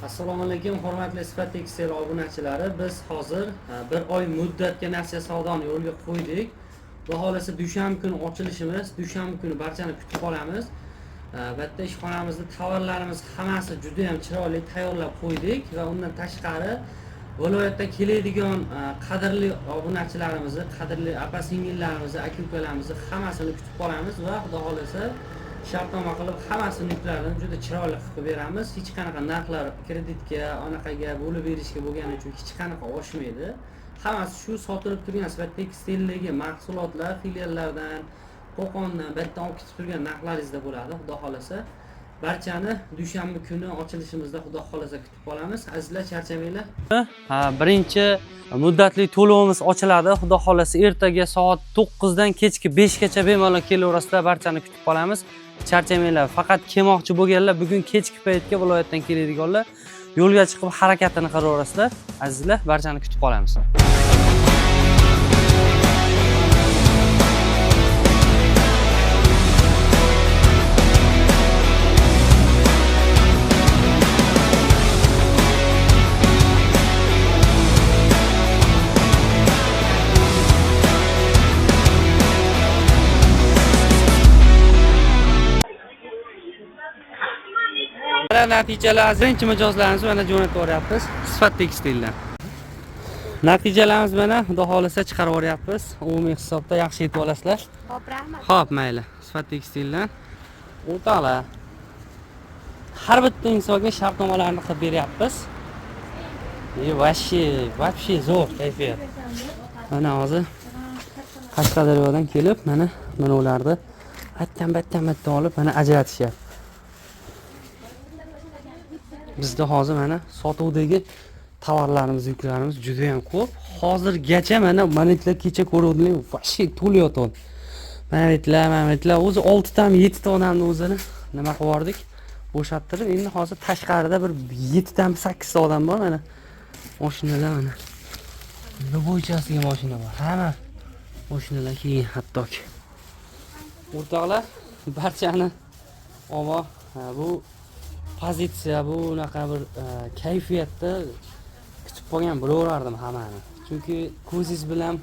Assalomu alaykum hurmatli Sifat Tekstil obunachilari. Biz hozir bir oy muddatga nasiya savdoni yo'lga qo'ydik. Xudo xolasa dushanba kuni ochilishimiz, dushanba kuni barchani kutib qolamiz. Bitta ishxonamizda tovarlarimiz hammasi juda ham chiroyli tayyorlab qo'ydik va undan tashqari viloyatdan keladigan qadrli obunachilarimizni, qadrli opa-singillarimizni, aka-ukalarimizni hammasini kutib qolamiz va xudo xolasa shartnoma qilib hammasini yuklarini juda chiroyli qilib beramiz. Hech qanaqa narxlar kreditga, anaqaga bo'lib berishga bo'lgani uchun hech qanaqa oshmaydi. Hammasi shu sotilib turgan Sifat Tekstildagi mahsulotlar filiallardan, Qo'qondan bitta olib ketib turgan narxlaringizda bo'ladi. Xudo xolasa barchani dushanba kuni ochilishimizda xudo xolasa kutib qolamiz. Azizlar, charchamanglar. Birinchi muddatli to'lovimiz ochiladi. Xudo xolasa ertaga soat 9 dan kechki 5 gacha bemalol kelaverasizlar. Barchani kutib qolamiz. Charchamanglar. Faqat kelmoqchi bo'lganlar bugun kechki paytga viloyatdan keladiganlar yo'lga chiqib harakatini qilaverasizlar. Azizlar, barchani kutib qolamiz. Natijalar birinchi mijozlarimizni mana jo'natib yuboryapmiz Sifat Tekstildan. Natijalarimiz mana xudo xolasa chiqarib yuboryapmiz. Umumiy hisobda yaxshi yetib olasizlar. Xo'p, rahmat. Xo'p, mayli. Sifat Tekstildan o'rtoqlar, har bitta insonga shartnomalarni qilib beryapmiz. Вообще zo'r kayfiyat. Mana hozir Qashqadaryodan kelib, mana ularni attan olib, mana ajratishyapti. Bizda hozir mana sotuvdagi tovarlarimiz, yuklarimiz juda ham ko'p. Hozirgacha mana manitlar kecha ko'ruvdim, вообще to'layotgan. Manitlar o'zi 6 tami 7 ta odamni o'zini nima qilib yubordik? Bo'shattirib, endi hozir tashqarida bir 7 tami 8 ta odam bor mana. Mashinalar mana. Nima bo'yichasiga mashina bor. Hamma mashinalar keyin hattoki. O'rtoqlar, barchani bu pozitsiya, bu unaqa bir kayfiyatda kutib qolgan bo'laverardim hammani. Chunki ko'zingiz bilan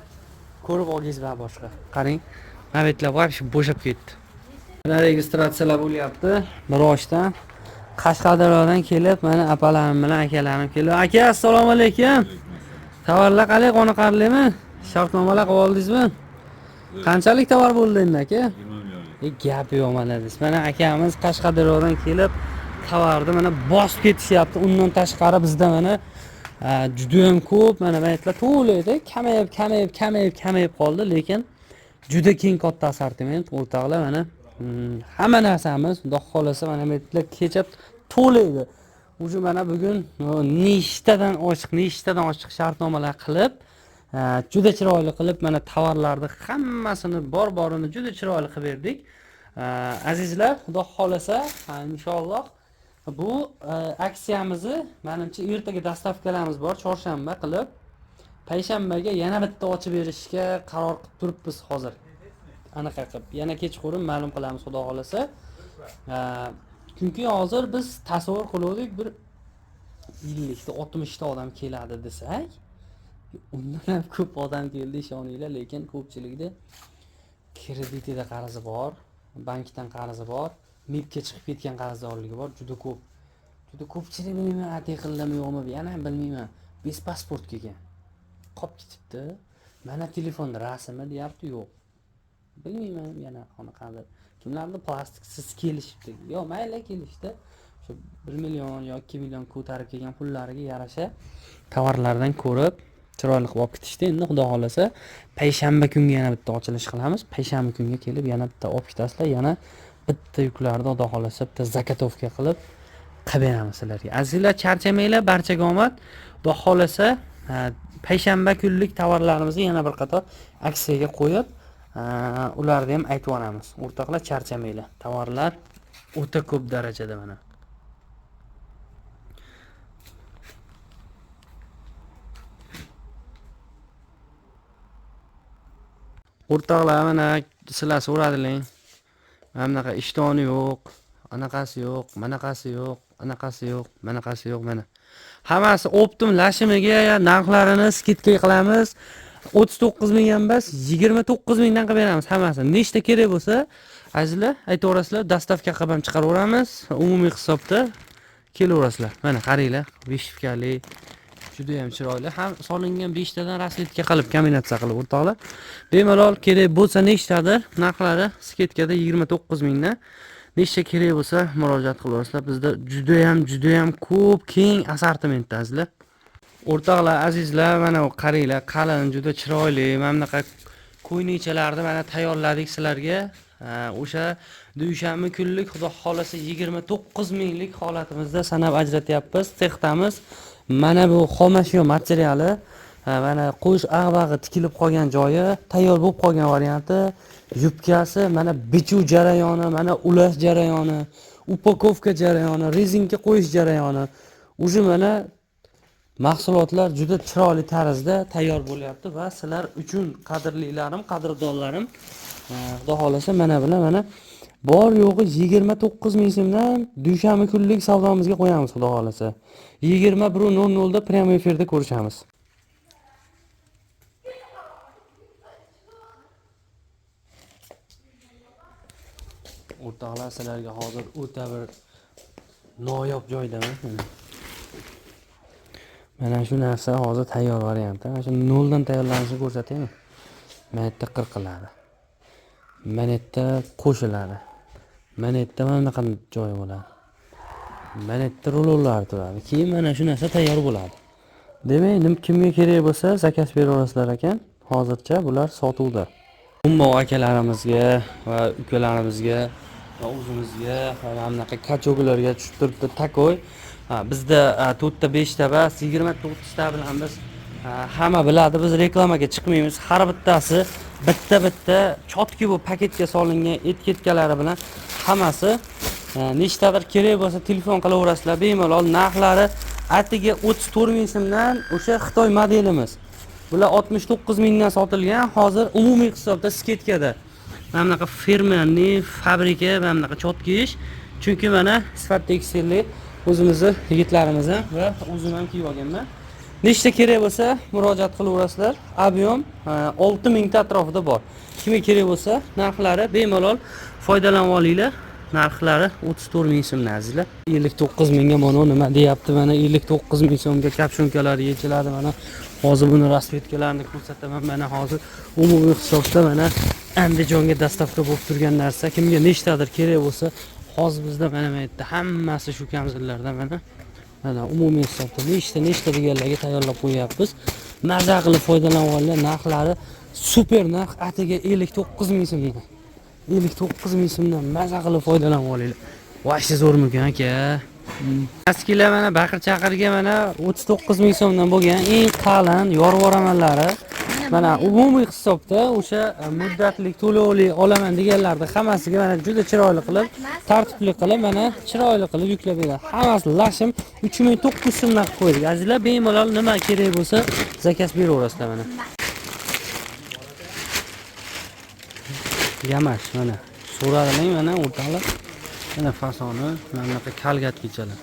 ko'rib olgangiz va boshqa. Qarang, mabitlar вообще bo'shab ketdi. Mana registratsiyalar bo'lyapti. Biroshdan Qashqadaryodan kelib, mana apalarim bilan akalarim kelib. Aka, assalomu alaykum. Tovarlar qalay, qoniqarlimi? Shartnomalar qilib oldingizmi? Qanchalik tovar bo'ldi endi aka? 20 million. Gap yo'q mana biz. Mana akamiz Qashqadaryodan kelib tovarni mana bosib ketishyapti. Undan tashqari bizda mana juda ham ko'p mana maytlar to'laydi. Kamayib qoldi, lekin juda keng katta assortiment o'rtoqlar. Mana hamma narsamiz xudo xolasa mana maytlar kecha to'laydi. O'sha mana bugun nechtadan ochiq shartnomalar qilib, juda chiroyli qilib mana tovarlarni hammasini borini juda chiroyli qilib berdik. Azizlar, xudo xolasa inshaalloh bu aksiyamizni menimcha ertaga dastavkalarimiz bor, chorshanba qilib, payshanbaga yana bitta ochib berishga qaror qilib turibmiz hozir. Anaqa qilib, yana kechqurun ma'lum qilamiz xudo xolasa. Chunki hozir biz tasavvur qildik, bir 50 ta 60 ta odam keladi desak, undan ham ko'p odam keldi, ishoninglar, lekin ko'pchilikda kreditida qarzi bor, bankdan qarzi bor, MIBga chiqib ketgan qarzdorligi bor, juda ko'p. Juda ko'pchilik bilmayman, ati qildimi yo'qmi, yana bilmayman. Bez pasport kelgan. Qolib ketibdi. Mana telefonda rasmi deyapti, yo'q. Bilmayman, yana qanaqadir. Kimlardir plastiksiz kelishibdi. Yo'q, mayli kelishdi. Shu 1 million yoki 2 million ko'tarib kelgan pullariga yarasha tovarlardan ko'rib chiroyli qilib olib ketishdi. Endi xudo xolasa payshanba kunga yana bitta ochilish qilamiz. Payshanba kunga kelib yana bitta olib ketasizlar, yana bitta yuklarni xudo xolasa bitta zakatovka qilib beramiz sizlarga. Azizlar, charchamanglar, barchaga omad. Xudo xolasa payshanba kunlik tovarlarimizni yana bir qator aksiyaga qo'yib, ularni ham aytib olamiz. O'rtoqlar, charchamanglar. Tovarlar o'ta ko'p darajada mana. O'rtoqlar, mana sizlar so'radilar. Mana bunaqa ishtoni yo'q, anaqasi yo'q, manaqasi yo'q. anaqasi yo'q, manaqasi yo'q mana. Hammasi optim lashimiga narxlarini skidka qilamiz. 39 ming ham emas, 29 mingdan qilib beramiz hammasini. Nechta kerak bo'lsa, azizlar, aytaverasizlar, dastavka qilib ham chiqaraveramiz. Umumiy hisobda kelaverasizlar. Mana qaranglar, beshifkali, juda ham chiroyli. Ham solingan 5 tadan rasvetka qilib kombinatsiya qilib o'rtoqlar. Bemalol kerak bo'lsa nechtadir narxlari skidkada 29 mingdan. Nechta kerak bo'lsa murojaat qilaverasizlar. Bizda juda ham ko'p, keng assortimentda azizlar. O'rtoqlar, azizlar, mana qaranglar, qalin, juda chiroyli. Mana bunaqa ko'ynichalarni mana tayyorladik sizlarga. O'sha dushanba kunlik, xudo xolasa 29 minglik holatimizda sanab ajratyapmiz, textamiz. Mana bu xomashyo materiali, mana qo'sh ag'bag'i tikilib qolgan joyi, tayyor bo'lib qolgan varianti, yubkasi, mana bichuv jarayoni, mana ulash jarayoni, upakovka jarayoni, rezinka qo'yish jarayoni. O'sha mana mahsulotlar juda chiroyli tarzda tayyor bo'lyapti va sizlar uchun qadrlilarim, qadrdonlarim, xudo xolasa mana bilan mana bor yo'g'i 29 ming so'mdan dushanba kunlik savdomizga qo'yamiz, xudo xolasa. 21:00 da prямой efirda ko'rishamiz. O'rtoqlar, sizlarga hozir o'ta bir noyob joydaman. Mana shu narsa hozir tayyor varianti. Mana shu noldan tayyorlanishini ko'rsataymi? Mana yerda qirqiladi. Mana yerda qo'shiladi. Mana yerda mana bunaqa joy bo'ladi. Mana yerda rulonlar turadi. Keyin mana shu narsa tayyor bo'ladi. Demak, kimga kerak bo'lsa zakaz beraverasizlar ekan. Hozircha bular sotuvda. Ummoq akalarimizga va ukalarimizga va o'zimizga va mana bunaqa kachoglarga tushib turibdi takoy. Bizda 4 ta 5 ta emas, 29 ta bilan biz hamma biladi, biz reklamaga chiqmaymiz. Har bittasi bitta chotki bu paketga solingan etiketkalari bilan hammasi nechtadir kerak bo'lsa telefon qilaverasizlar. Bemalol narxlari atiga 34 ming so'mdan o'sha Xitoy modelimiz. Bular 69 mingdan sotilgan. Hozir umumiy hisobda sketkada mana bunaqa firmaning fabrika, mana bunaqa chotki ish. Chunki mana sifat tekstilli o'zimizni yigitlarimiz va o'zim ham kiyib olganman. Nechta kerak bo'lsa murojaat qilaverasizlar. Ob'yom 6000 ta atrofida bor. Kimga kerak bo'lsa narxlari bemalol foydalanib olinglar. Narxlari 34 ming so'mdan azizlar. 59 mingga mana nima deyapti? Mana 59 ming so'mga kapshonkalar yechiladi. Mana hozir buni rasvetkalarini ko'rsataman. Mana hozir umumiy hisobda mana Andijonga dastavka bo'lib turgan narsa. Kimga nechtadir kerak bo'lsa, hozir bizda mana bu yerda hammasi shu kamzillarda mana umumiy hisobda nechta deganlarga tayyorlab qo'yapmiz. Maza qilib foydalanib olinglar. Narxlari super narx, atiga 59 ming so'mdan. 59 ming so'mdan maza qilib foydalanib olinglar. Voy, zo'rmikan aka. Askilar mana baqir-chaqirga mana 39 ming so'mdan bo'lgan eng qalin yorvoramanlari. Mana umumiy hisobda o'sha muddatli to'lovli olaman deganlarda hammasiga mana juda chiroyli qilib, tartibli qilib, mana chiroyli qilib yuklab beradi. Hammasi lashim 3900 so'mdan qilib qo'ydik. Azizlar, bemalol nima kerak bo'lsa zakaz beraverasizlar mana. Yamash mana. So'radilar mana o'rtoqlar. Mana fasoni, mana bunaqa kalgatgichalar.